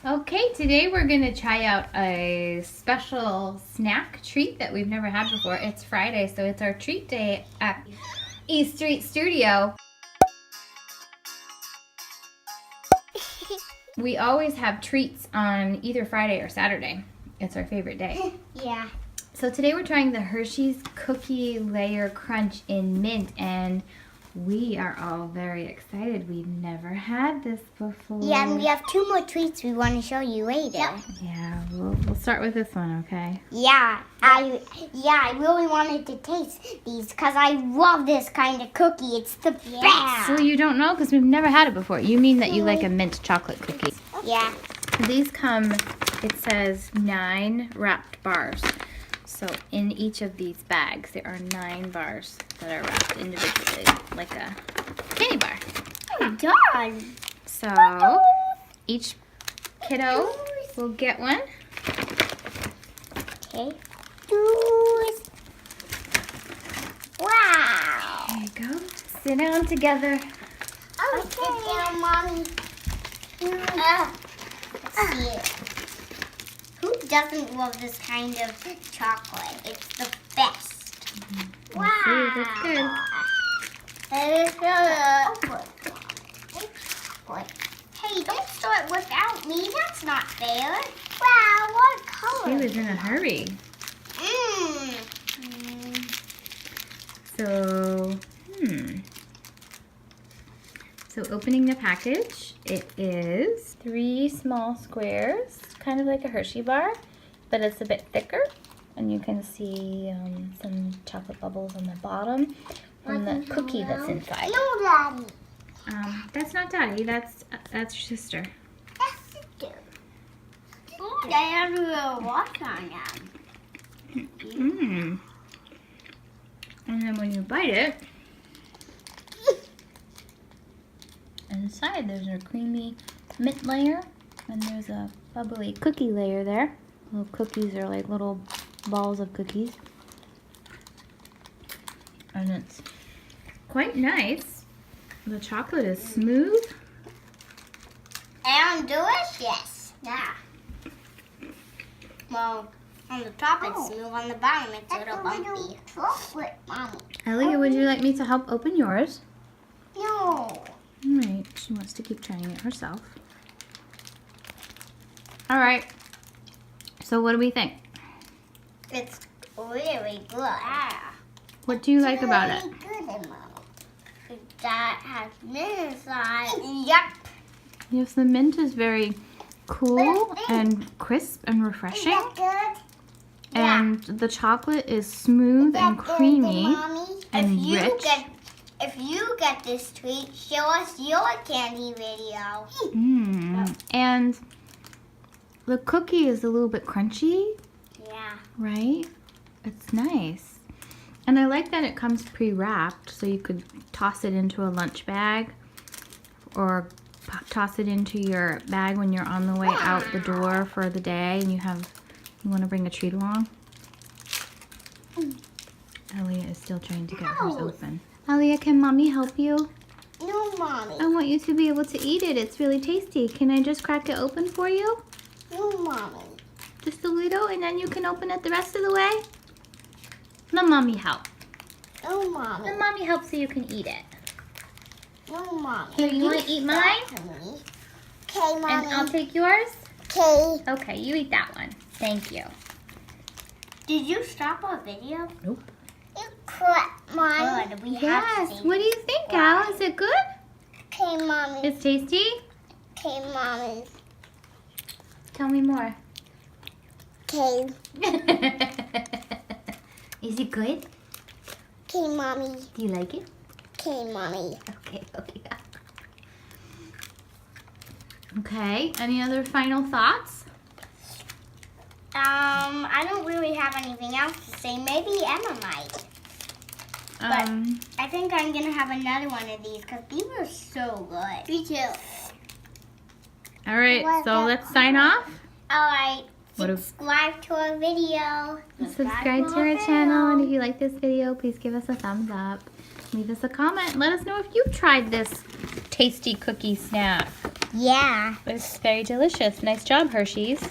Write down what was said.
Okay, today we're going to try out a special snack treat that we've never had before. It's Friday, so it's our treat day at East Street Studio. We always have treats on either Friday or Saturday. It's our favorite day. Yeah. So today we're trying the Hershey's Cookie Layer Crunch in Mint, and we are all very excited. We've never had this before. Yeah, and we have 2 more treats we want to show you later. Yeah, we'll start with this one, okay? Yeah, I really wanted to taste these because I love this kind of cookie. It's the best. So you don't know because we've never had it before. You mean that you like a mint chocolate cookie? Yeah. These come, it says 9 wrapped bars. So in each of these bags, there are 9 bars that are wrapped individually, like a candy bar. Oh, done. So each kiddo will get one. Okay. Wow. There you go. Sit down together. Oh, sit down, Mommy. Let's see it. Who doesn't love this kind of chocolate? It's the best. Wow. See, that's good. Hey, don't start without me. That's not fair. Wow, what color? She was in a hurry. So opening the package, it is 3 small squares, kind of like a Hershey bar, but it's a bit thicker. And you can see some chocolate bubbles on the bottom from the cookie that's inside. No, Daddy. That's not Daddy, that's your sister. That's sister. Oh, they have a little watch on them. Mmm. And then when you bite it, inside there's a creamy mint layer, and there's a bubbly cookie layer there. Little cookies are like little balls of cookies. And it's quite nice. The chocolate is smooth. And delicious. Yeah. Well, on the top it's smooth, on the bottom it's a little bumpy. Chocolate, Mommy. Elliot, would you like me to help open yours? No. Alright, she wants to keep trying it herself. Alright, so what do we think? It's really good. Yeah. What do you like about it? It's really good, Mom. That has mint inside. Yep. Yes, the mint is very cool and crisp and refreshing. Is that good? And the chocolate is smooth and creamy and rich. If you get this treat, show us your candy video. And the cookie is a little bit crunchy, Yeah. right? It's nice. And I like that it comes pre-wrapped, so you could toss it into a lunch bag or toss it into your bag when you're on the way out the door for the day and you want to bring a treat along. Elliot is still trying to get hers open. Elliot, can Mommy help you? No, Mommy. I want you to be able to eat it. It's really tasty. Can I just crack it open for you? No, Mommy. Just a little, and then you can open it the rest of the way? Let Mommy help. No, Mommy. Let Mommy help so you can eat it. No, Mommy. Here, you want to eat mine? Okay, Mommy. And I'll take yours? Okay. Okay, you eat that one. Thank you. Did you stop our video? Nope. You quit, Mommy. Good. We have to see. What do you think, Al? Is it good? Okay, Mommy. It's tasty? Okay, Mommy. Tell me more. Okay. Is it good? Okay, Mommy. Do you like it? Okay, Mommy. Okay. Okay, any other final thoughts? I don't really have anything else to say. Maybe Emma might. But I think I'm going to have another one of these because these are so good. Me too. All right, so let's sign off. All right. Subscribe to our video. Subscribe to our channel, and if you like this video, please give us a thumbs up. Leave us a comment. Let us know if you've tried this tasty cookie snack. Yeah. It's very delicious. Nice job, Hershey's.